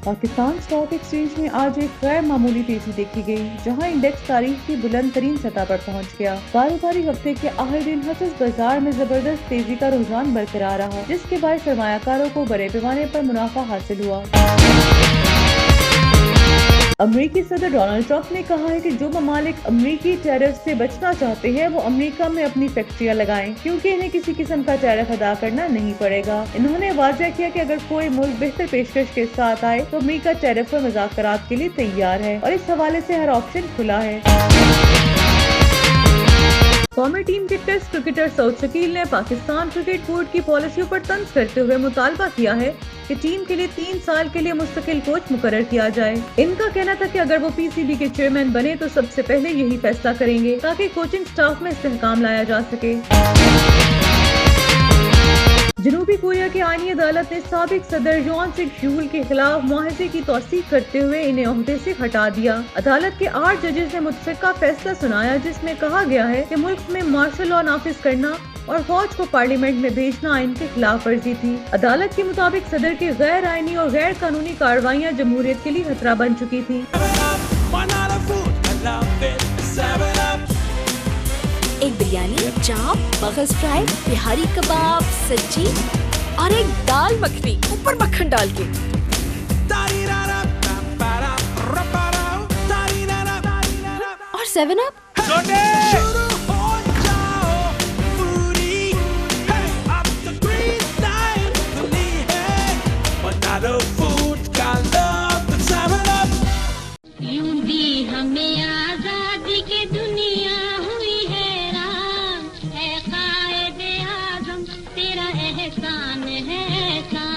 Pakistan stock exchange में आज एक गैर मामूली तेजी देखी गई, जहां इंडेक्स तारीख की बुलंद तरीन सतह पर पहुंच गया। कारोबारी हफ्ते के आखिरी दिन हसस बाजार में जबरदस्त तेजी का रुझान बरकरार रहा, जिसके बाद सरमायाकारों को बड़े पैमाने पर मुनाफा हासिल हुआ। अमेरिकी सदर डोनाल्ड ट्रंप ने कहा है कि जो ममालिक अमेरिकी टैरिफ से बचना चाहते हैं वो अमेरिका में अपनी फैक्ट्रियां लगाएं, क्योंकि इन्हें किसी किस्म का टैरिफ अदा करना नहीं पड़ेगा। इन्होंने वाज़ेह किया कि अगर कोई मुल्क बेहतर पेशकश के साथ आए तो अमेरिका टैरिफ पर मुज़ाकरात के लिए तैयार है और इस हवाले से हर ऑप्शन खुला है। कौमी टीम के टेस्ट क्रिकेटर सऊद शकील ने पाकिस्तान क्रिकेट बोर्ड की पॉलिसियों पर तंज करते हुए मुतालबा किया है कि टीम के लिए 3 साल के लिए मुस्तकिल कोच मुकर्रर किया जाए। इनका कहना था कि अगर वो पीसीबी के चेयरमैन बने तो सबसे पहले यही फैसला करेंगे ताकि कोचिंग स्टाफ में इस्तेहकाम लाया जा सके। जनूबी कोरिया की आईनी अदालत ने साबिक सदर जॉन सिक यूल के खिलाफ मुआहजे की तौसीक करते हुए इन्हें ओहदे से हटा दिया। अदालत के 8 जजेस ने मुतफ़िका फैसला सुनाया, जिसमें कहा गया है कि मुल्क में मार्शल लॉ नाफिज करना और फौज को पार्लियामेंट में भेजना आइन के खिलाफ वर्जी थी। अदालत के मुताबिक सदर की गैर आईनी और गैर कानूनी कार्रवाइयाँ जमहूरियत के लिए खतरा बन चुकी थी। एक बिरयानी, चाप, मगज फ्राई, बिहारी कबाब, सब्जी और एक दाल मखनी ऊपर मक्खन डाल के। और 7 अप। यूं दी हमें आजादी की दुनिया हुई हैरान, है कायदे आज़म तेरा एहसान है एहसान।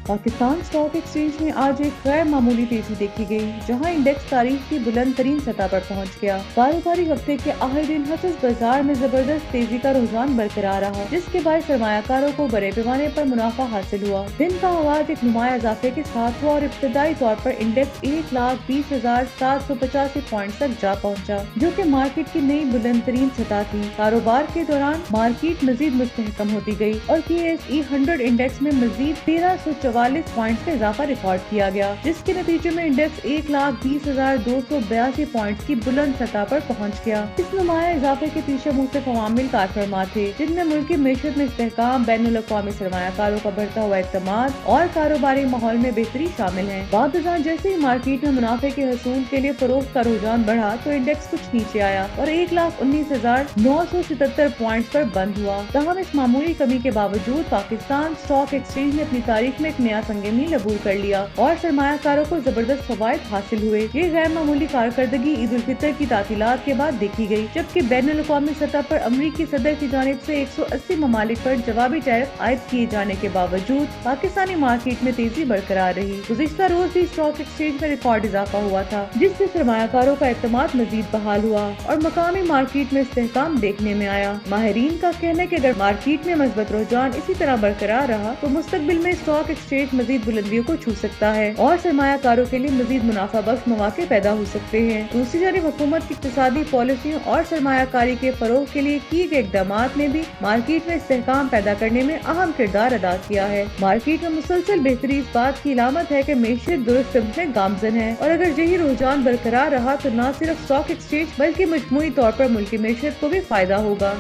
पाकिस्तान स्टॉक एक्सचेंज में आज एक गैर मामूली तेजी देखी गई, जहां इंडेक्स तारीख की बुलंद तरीन सतह पर पहुंच गया। कारोबारी हफ्ते के आखिरी दिन हसस बाजार में जबरदस्त तेजी का रुझान बरकरार रहा, जिसके बाद सरमायाकारों को बड़े पैमाने पर मुनाफा हासिल हुआ। दिन का आगाज एक नुमाया इजाफे के साथ हुआ और इब्तदाई तौर पर इंडेक्स 1,20,785 पॉइंट तक जा पहुँचा, जो कि मार्केट की नई बुलंद तरीन सतह थी। कारोबार के दौरान मार्केट मजीद मुस्तहकम होती गई और KSE 100 इंडेक्स में मजीद 1344 पॉइंट्स का इजाफा रिकॉर्ड किया गया, जिसके नतीजे में इंडेक्स 1,20,282 पॉइंट्स की बुलंद सतह पर पहुंच गया। इस नुमाया इजाफे के पीछे मुख्तलिफ अवामिल कारफरमा थे, जिनमें मुल्की मेशत में इस्तेहकाम, बैनुल अक़वामी सरमायाकारों का बढ़ता हुआ एतमाद और कारोबारी माहौल में बेहतरी शामिल है। बादशाह जैसे ही मार्केट में मुनाफे के हसूल के लिए फरोख्त का रुझान बढ़ा तो इंडेक्स कुछ नीचे आया और 1,19,977 पॉइंट्स पर बंद हुआ। तहम इस मामूली कमी के बावजूद पाकिस्तान स्टॉक एक्सचेंज ने अपनी तारीख में एक नया संग मील अबूर कर लिया और सरमायाकारों को जबरदस्त फवायद हासिल हुए। ये गैर मामूली कारकर्दगी ईद उल फितर की तातीलात के बाद देखी गई, जबकि बैनुल अक़वामी सतह पर अमरीकी सदर की जानिब से 180 ममालिक पर जवाबी टैरिफ आयद किए जाने के बावजूद पाकिस्तानी मार्केट में तेजी बरकरार रही। गुज़िश्ता रोज भी स्टॉक एक्सचेंज में रिकॉर्ड इजाफा हुआ था, जिससे सरमायाकारों का एतमाद मजीद बहाल हुआ और मकामी मार्केट में इस्तेहकाम देखने में आया। माहिरीन का कहना है कि अगर मार्केट में मज़बूत रुझान इसी तरह बरकरार रहा तो मुस्तकबिल में स्टॉक एक्सचेंज मजीद बुलंदियों को छू सकता है और सरमायाकारों के लिए मजीद मुनाफा बख्श मौके पैदा हो सकते हैं। दूसरी जानिब हुकूमत की इक़्तिसादी पॉलिसियों और सरमायाकारी के फरोग के लिए किए गए इक़दामात ने भी मार्केट में इस्तेहकाम पैदा करने में अहम किरदार अदा किया है। मार्केट में मुसलसल बेहतरी इस बात की अलामत है कि मेशत दुरुस्त सिमत में गामजन है और अगर यही रुझान बरकरार रहा तो न सिर्फ स्टॉक एक्सचेंज बल्कि मजमूई तौर पर मुल्की मेशत को भी फायदा होगा।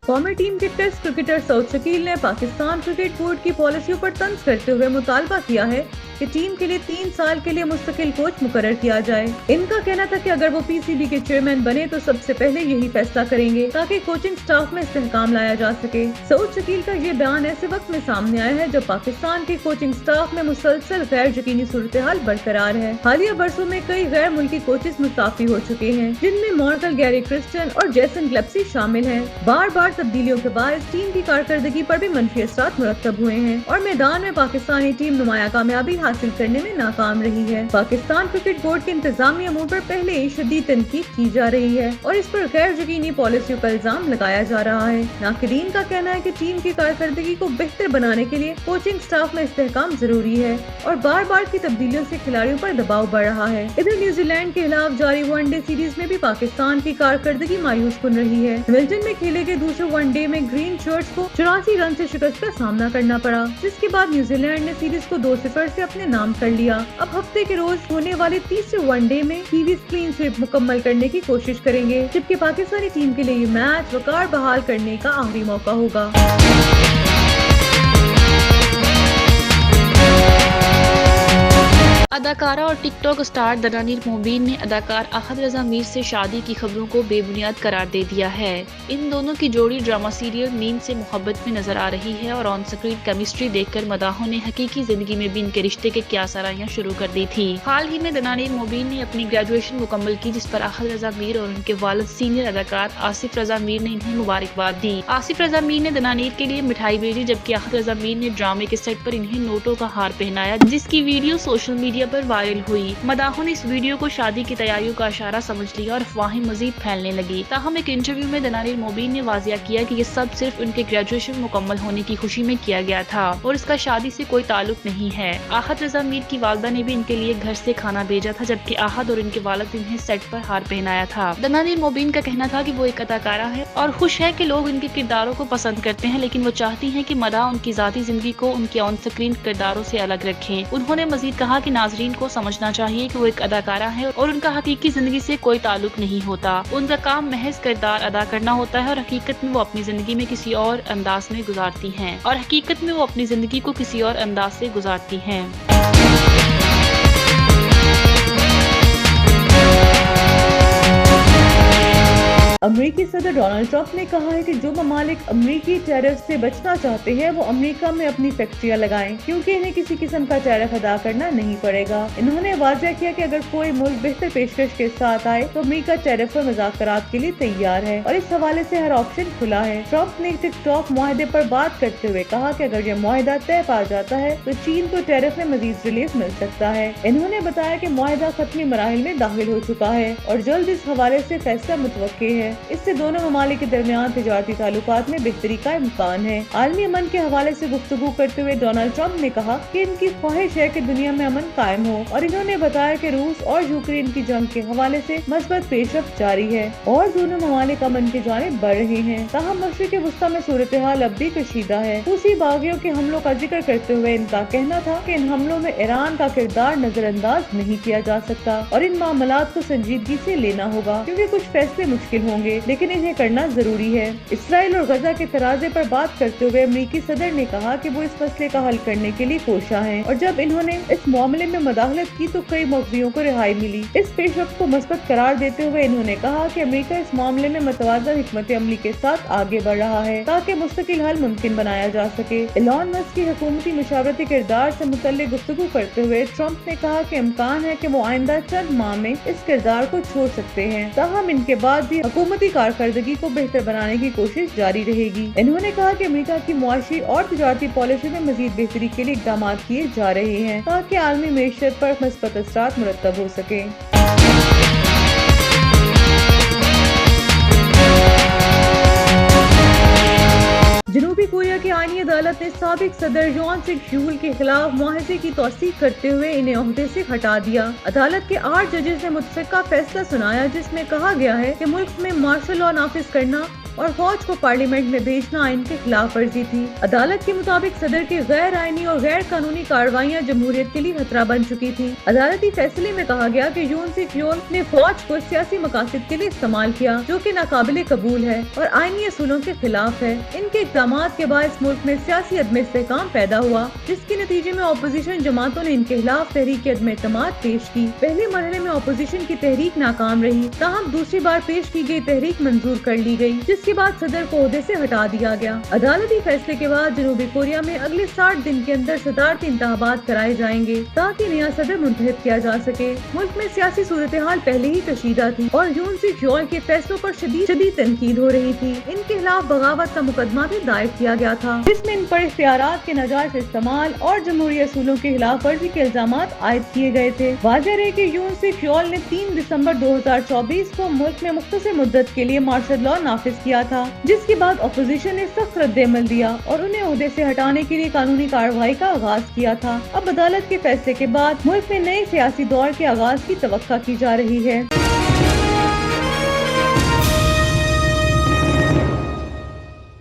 कौमी टीम के टेस्ट क्रिकेटर सऊद शकील ने पाकिस्तान क्रिकेट बोर्ड की पॉलिसियों पर तंज करते हुए मुतालबा किया है कि टीम के लिए 3 साल के लिए मुस्तकिल कोच मुकर्रर किया जाए। इनका कहना था कि अगर वो पीसीबी के चेयरमैन बने तो सबसे पहले यही फैसला करेंगे ताकि कोचिंग स्टाफ में इस्तेहकाम लाया जा सके। सऊद शकील का ये बयान ऐसे वक्त में सामने आया है जब पाकिस्तान के कोचिंग स्टाफ में मुसलसल गैर यकीनी सूरत हाल बरकरार है। हालिया बरसों में कई गैर मुल्की कोचेस मुस्ताफी हो चुके हैं, जिनमें मॉर्टल गैरी क्रिस्टन और जेसन ग्लेप्सी शामिल हैं। बार बार तब्दीलियों के बाद टीम की कारकर्दगी पर भी मनफी असरात मुरतब हुए हैं और मैदान में पाकिस्तानी टीम नुमाया कामयाबी हासिल करने में नाकाम रही है। पाकिस्तान क्रिकेट बोर्ड के इंतजामी अमूर पर पहले ही शदीद तनकीद की जा रही है और इस पर गैर यकीनी पॉलिसियों का इल्जाम लगाया जा रहा है। नाक़दीन का कहना है कि टीम की कारकर्दगी को बेहतर बनाने के लिए कोचिंग स्टाफ में इस्तेहकाम जरूरी है और बार बार की तब्दीलियों से खिलाड़ियों पर दबाव बढ़ रहा है। इधर न्यूजीलैंड के खिलाफ जारी वनडे सीरीज में भी पाकिस्तान की कारकर्दगी मायूस कुन रही है। मिल्टन में खेले गए दूसरे वनडे में ग्रीन शर्ट्स को 84 रन से शिकस्त का सामना करना पड़ा, जिसके बाद न्यूजीलैंड ने सीरीज को 2-0 से अपने नाम कर लिया। अब हफ्ते के रोज होने वाले तीसरे वनडे में कीवीज क्लीन स्वीप मुकम्मल करने की कोशिश करेंगे, जबकि पाकिस्तानी टीम के लिए ये मैच वकार बहाल करने का आखिरी मौका होगा। अदाकारा और टिकटॉक स्टार दनानीर मोबीन ने अदाकार अहद रजा मीर से शादी की खबरों को बेबुनियाद करार दे दिया है। इन दोनों की जोड़ी ड्रामा सीरियल नींद से मोहब्बत में नजर आ रही है और ऑन स्क्रीन केमिस्ट्री देखकर मदाहों ने हकीकी जिंदगी में भी इनके रिश्ते के क्या सराहियां शुरू कर दी थी। हाल ही में दनानीर मोबीन ने अपनी ग्रेजुएशन मुकम्मल की, जिस पर अहद रजा मीर और उनके वालिद सीनियर अदाकार आसिफ रजा मीर ने इन्हें मुबारकबाद दी। आसिफ रजा मीर ने दनानीर के लिए मिठाई भेजी, जबकि अहद रजा मीर ने ड्रामे के सेट पर इन्हें नोटों का हार पहनाया, जिसकी वीडियो सोशल मीडिया पर वायरल हुई। मदाहों ने इस वीडियो को शादी की तैयारियों का इशारा समझ लिया और अफवाहें मजीद फैलने लगी। ताहम एक इंटरव्यू में दनानीर मोबीन ने वाजिया किया कि ये सब सिर्फ उनके ग्रेजुएशन मुकम्मल होने की खुशी में किया गया था और इसका शादी से कोई ताल्लुक नहीं है। आहद रजा मीर की वालदा ने भी इनके लिए घर से खाना भेजा था, जबकि आहद और इनके वालिद इन्हें सेट पर हार पहनाया था। दनानीर मोबीन का कहना था कि वो एक अदाकारा है और खुश है कि लोग उनके किरदारों को पसंद करते हैं, लेकिन वो चाहती हैं कि मदाह उनकी जाती जिंदगी को उनके ऑन स्क्रीन किरदारों से अलग रखें। उन्होंने मजीद कहा कि नाजरीन को समझना चाहिए कि वो एक अदाकारा है और उनका हकीकी जिंदगी से कोई ताल्लुक नहीं होता। उनका काम महज किरदार अदा करना होता है और हकीकत में वो अपनी जिंदगी में किसी और अंदाज में गुजारती हैं। अमेरिकी सदर डोनाल्ड ट्रंप ने कहा है कि जो ममालिक अमेरिकी टैरिफ से बचना चाहते हैं वो अमेरिका में अपनी फैक्ट्रियां लगाएं, क्योंकि इन्हें किसी किस्म का टैरिफ अदा करना नहीं पड़ेगा। इन्होंने वाज़ेह किया कि अगर कोई मुल्क बेहतर पेशकश के साथ आए तो अमेरिका टैरिफ पर मुज़ाकरात के लिए तैयार है और इस हवाले से हर ऑप्शन खुला है। ट्रंप ने टिकटॉक मुआहदे पर बात करते हुए कहा कि अगर यह मुआहदा तय पा जाता है तो चीन को टैरिफ में मजीद रिलीफ मिल सकता है। इन्होंने बताया कि मुआहदा खत्मी मराहिल में दाखिल हो चुका है और जल्द इस हवाले से फैसला मुतवक्के है। इससे दोनों ममालिक के दरमियान तिजारती ताल्लुकात में बेहतरी का इम्कान है। आलमी अमन के हवाले से गुफ्तगू करते हुए डोनाल्ड ट्रंप ने कहा कि इनकी ख्वाहिश है कि दुनिया में अमन कायम हो और इन्होंने बताया कि रूस और यूक्रेन की जंग के हवाले से मस्बत पेशरफ्त जारी है और दोनों ममालिक अमन की जानिब बढ़ रहे हैं। ताहम मशरिक़ वस्ता में सूरत हाल अब भी कशीदा है। हुसी बागियों के हमलों का जिक्र करते हुए इनका कहना था कि इन हमलों में ईरान का किरदार नजरअंदाज नहीं किया जा सकता और इन मामलात को संजीदगी से लेना होगा, क्योंकि कुछ फैसले मुश्किल होंगे लेकिन इन्हें करना जरूरी है। इसराइल और गजा के तराजे पर बात करते हुए अमेरिकी सदर ने कहा कि वो इस मसले का हल करने के लिए कोशा हैं और जब इन्होंने इस मामले में मदाखलत की तो कई मौक़िफ़ों को रिहाई मिली। इस पेशरफ्त को मस्बत करार देते हुए इन्होंने कहा कि अमेरिका इस मामले में मतवाज़न हिकमत अमली के साथ आगे बढ़ रहा है ताकि मुस्तकिल हल मुमकिन बनाया जा सके। एलन मस्क की हुकूमती मुशावरती किरदार से मुतल्लिक गुफ्तगू करते हुए ट्रंप ने कहा कि इम्कान है कि वो आइंदा चंद माह में इस किरदार को छोड़ सकते हैं। ताहम इनके बाद भी हुकूमती कारकर्दगी को बेहतर बनाने की कोशिश जारी रहेगी। इन्होंने कहा कि अमेरिका की मुआशी और तिजारती पॉलिसी में मजीद बेहतरी के लिए इक़दाम किए जा रहे हैं ताकि आलमी मईशत पर मस्बत असरात मुरतब हो सके। जनूबी कोरिया की आईनी अदालत ने साबिक सदर योन सुक यूल के खिलाफ मुआहजे की तौसीक करते हुए इन्हें ओहदे से हटा दिया। अदालत के 8 जजेस ने मुतफ़िक़ा फैसला सुनाया, जिसमें कहा गया है कि मुल्क में मार्शल लॉ नाफिज करना और फौज को पार्लियामेंट में भेजना आइन के खिलाफ वर्जी थी। अदालत के मुताबिक सदर की गैर आईनी और गैर कानूनी कार्रवाइयाँ जमहूरियत के लिए खतरा बन चुकी थी। अदालती फैसले में कहा गया कि योन सुक यूल ने फौज को सियासी मकासद के लिए इस्तेमाल किया, जो कि नाकाबिले कबूल है और आईनी असूलों के खिलाफ है। इनके इक़दामात के बाद इस मुल्क में सियासी अदम इस्तेहकाम पैदा हुआ, जिसके नतीजे में अपोजिशन जमातों ने इनके खिलाफ तहरीक अदम एतमाद पेश की। पहले मरहले में अपोजिशन की तहरीक नाकाम रही, ताहम दूसरी बार पेश की गई तहरीक मंजूर कर ली गई, जिस جس کے بعد صدر کو عہدے سے ہٹا دیا گیا۔ عدالتی فیصلے کے بعد جنوبی کوریا میں اگلے 60 دن کے اندر صدارتی انتخابات کرائے جائیں گے تاکہ نیا صدر منتخب کیا جا سکے۔ ملک میں سیاسی صورتحال پہلے ہی کشیدہ تھی اور یون سک یول کے فیصلوں پر شدید تنقید ہو رہی تھی۔ ان کے خلاف بغاوت کا مقدمہ بھی دائر کیا گیا تھا جس میں ان پر اختیارات کے ناجائز استعمال اور جمہوری اصولوں کی خلاف ورزی کے الزامات عائد کیے گئے تھے۔ واضح رہے کہ یون سک یول نے 3 دسمبر 2024 کو ملک میں مختصر مدت کے لیے مارشل لاء نافذ کیا تھا، جس کے بعد اپوزیشن نے سخت رد عمل دیا اور انہیں عہدے سے ہٹانے کے لیے قانونی کارروائی کا آغاز کیا تھا۔ اب عدالت کے فیصلے کے بعد ملک میں نئے سیاسی دور کے آغاز کی توقع کی جا رہی ہے۔